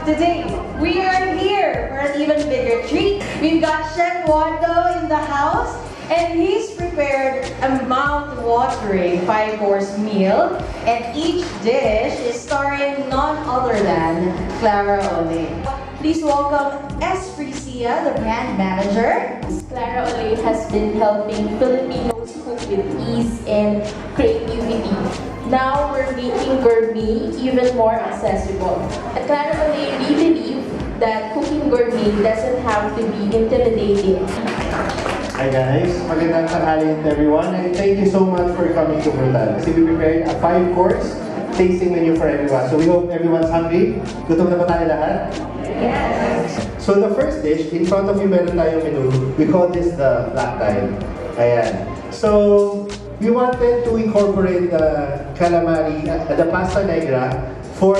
Today, we are here for an even bigger treat. We've got Chef Wando in the house, and he's prepared a mouth-watering 5-course meal, and each dish is starring none other than Clara Ole. Please welcome Espricia, the brand manager. Clara Ole has been helping Filipinos cook with ease and creativity. Now we're making gourmet even more accessible. At Clara Ole, we believe that cooking gourmet doesn't have to be intimidating. Hi guys, magandang tanghali to everyone, and thank you so much for coming to Brutal. Kasi we prepared a 5-course tasting menu for everyone. So we hope everyone's hungry. Gutom na ba tayo lahat? Yes! So the first dish, in front of you meron tayong menu. We call this the black tie. Ayan. So we wanted to incorporate the calamari, the pasta negra for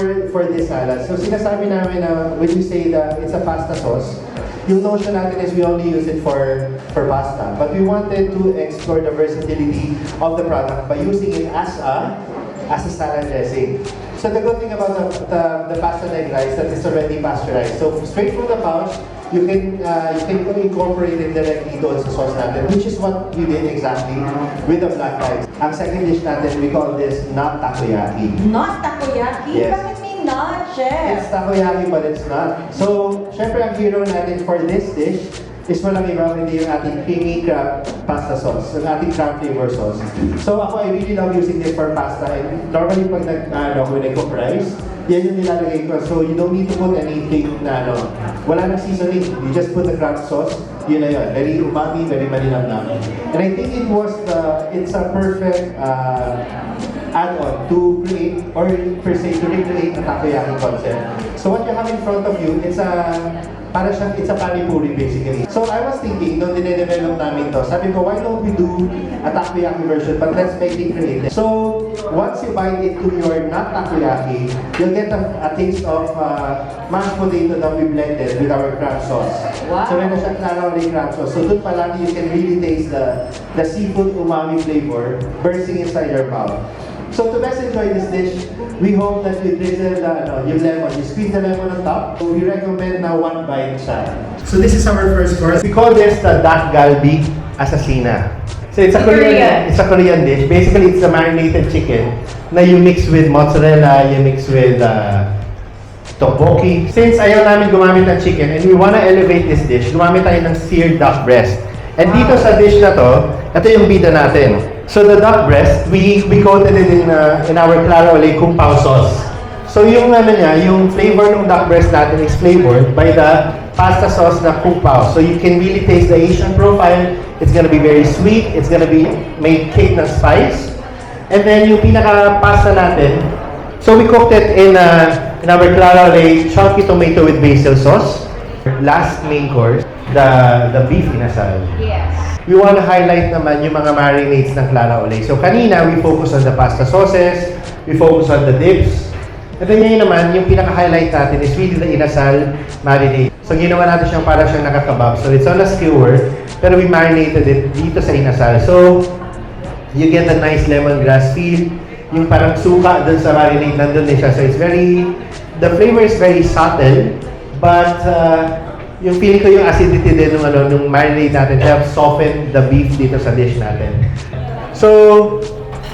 this salad. So sinasabi namin na when we say that it's a pasta sauce, yung notion natin is we only use it for pasta. But we wanted to explore the versatility of the product by using it as a salad dressing. So the good thing about the pasta negra is that it's already pasteurized. So straight from the pouch, you can incorporate it directly doon sa sauce natin, which is what we did exactly with the black rice. Ang second dish natin, we call this not takoyaki. Not takoyaki? Yes. Bakit may not, Chef? It's takoyaki but it's not. So, syempre ang hero natin for this dish is walang iba hindi yung ating creamy crab pasta sauce, yung ating crab flavor sauce. So ako, I really love using this for pasta. And normally pag when I cook rice, yan yung nilalagay ko. So you don't need to put anything na wala nang seasoning. You just put the crab sauce, yun na yun. Very umami, very malinamnam. And I think it's a perfect add-on to create, or per se, to recreate a takoyaki concept. So what you have in front of you, it's a panipuri basically. So I was thinking, nung dinedevelop namin to, sabi ko, why don't we do a takoyaki version, but let's make it creative. So once you bite into your not takoyaki, you'll get a taste of mashed potato that we blended with our crab sauce. Wow. So meron siyang Clara Ole crab sauce. So doon pa lang you can really taste the seafood umami flavor bursting inside your mouth. So to best enjoy this dish, we hope that you drizzle yung lemon. You squeeze the lemon on top. So we recommend na 1 bite siya. So this is our first course. We call this the dak galbi assassina. So it's a Korean dish. Basically, it's a marinated chicken na you mix with mozzarella, you mix with tteokbokki. Since ayaw namin gumamit ng chicken and we wanna elevate this dish, gumamit tayo ng seared duck breast. And dito sa dish na to, ito yung bida natin. So the duck breast, we coated it in our Clara Ole kung pao sauce. So yung yung flavor ng duck breast natin is flavored by the pasta sauce na kung pao. So you can really taste the Asian profile. It's gonna be very sweet. It's gonna be made cake ng spice. And then yung pinaka pasta natin, so we cooked it in our Clara Ole chunky tomato with basil sauce. Last main course, the beef inasal. Yes. We want to highlight naman yung mga marinades ng Clara Ole. So kanina, we focus on the pasta sauces, we focus on the dips. And then ngayon naman, yung pinaka-highlight natin is really the inasal marinade. So ginawa natin siyang parang siyang nakakabab. So it's on a skewer, pero we marinated it dito sa inasal. So you get a nice lemongrass feel. Yung parang suka dun sa marinade, nandun din siya. So it's the flavor is very subtle, but yung feeling ko yung acidity din nung marinade natin helps soften the beef dito sa dish natin. So,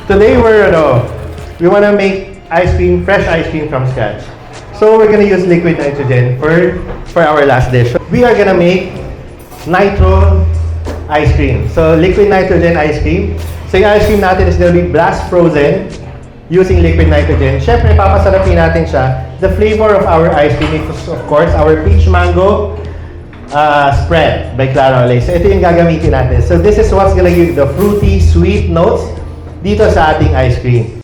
today we wanna make fresh ice cream from scratch. So, we're gonna use liquid nitrogen for our last dish. We are gonna make nitro ice cream. So, liquid nitrogen ice cream. So, yung ice cream natin is gonna be blast frozen using liquid nitrogen. Syempre, papasarapin natin siya. The flavor of our ice cream is, of course, our peach mango spread by Clara Ole. So ito yung gagamitin natin. So this is what's gonna give the fruity, sweet notes dito sa ating ice cream.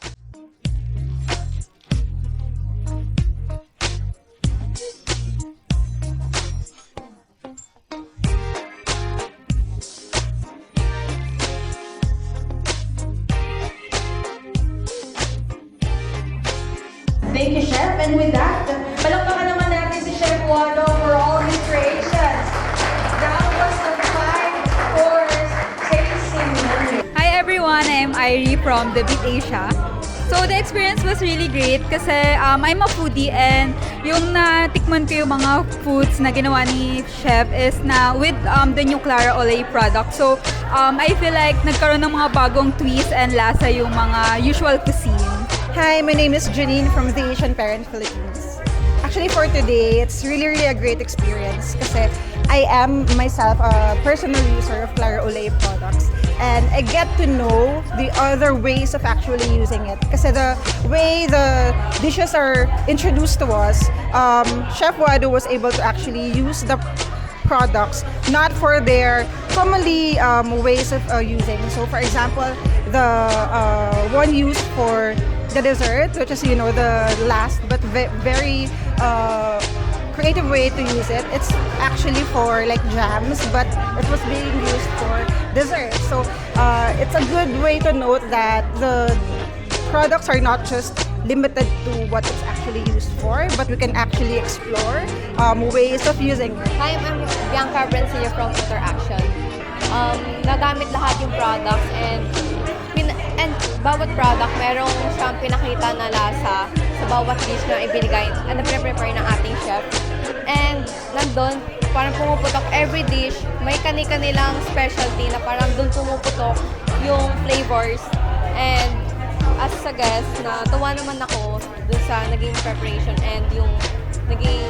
Thank you, Chef. And with that, palakpakan naman natin si Chef Wando for all his creations. That was the 5-course tasting menu. Hi everyone, I'm Irie from The Beat Asia. So So the experience was really great kasi I'm a foodie and yung natikman ko yung mga foods na ginawa ni Chef is na with the new Clara Olay product. So I feel like nagkaroon ng mga bagong twist and lasa yung mga usual cuisine. Hi, my name is Janine from the Asian Parent Philippines. Actually, for today, it's really a great experience kasi I am myself a personal user of Clara Olay products. And I get to know the other ways of actually using it. Kasi the way the dishes are introduced to us, Chef Wado was able to actually use the products not for their commonly ways of using. So for example, the one used for the dessert, which is the last but very creative way to use it. It's actually for like jams, but it was being used for dessert. So it's a good way to note that the products are not just limited to what it's actually used for, but we can actually explore ways of using it. Hi, I'm Bianca Brencillo from Interaction. Nagamit lahat yung products and bawat product merong siyang pinakita na lasa sa bawat dish na ibinigay at na-prepare ng ating chef. And nandun, parang pumuputok every dish, may kani-kanilang specialty na parang dun pumuputok yung flavors. And as a guest, natuwa naman ako dun sa naging preparation and yung naging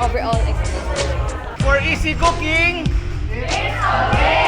overall experience. For easy cooking, it's okay!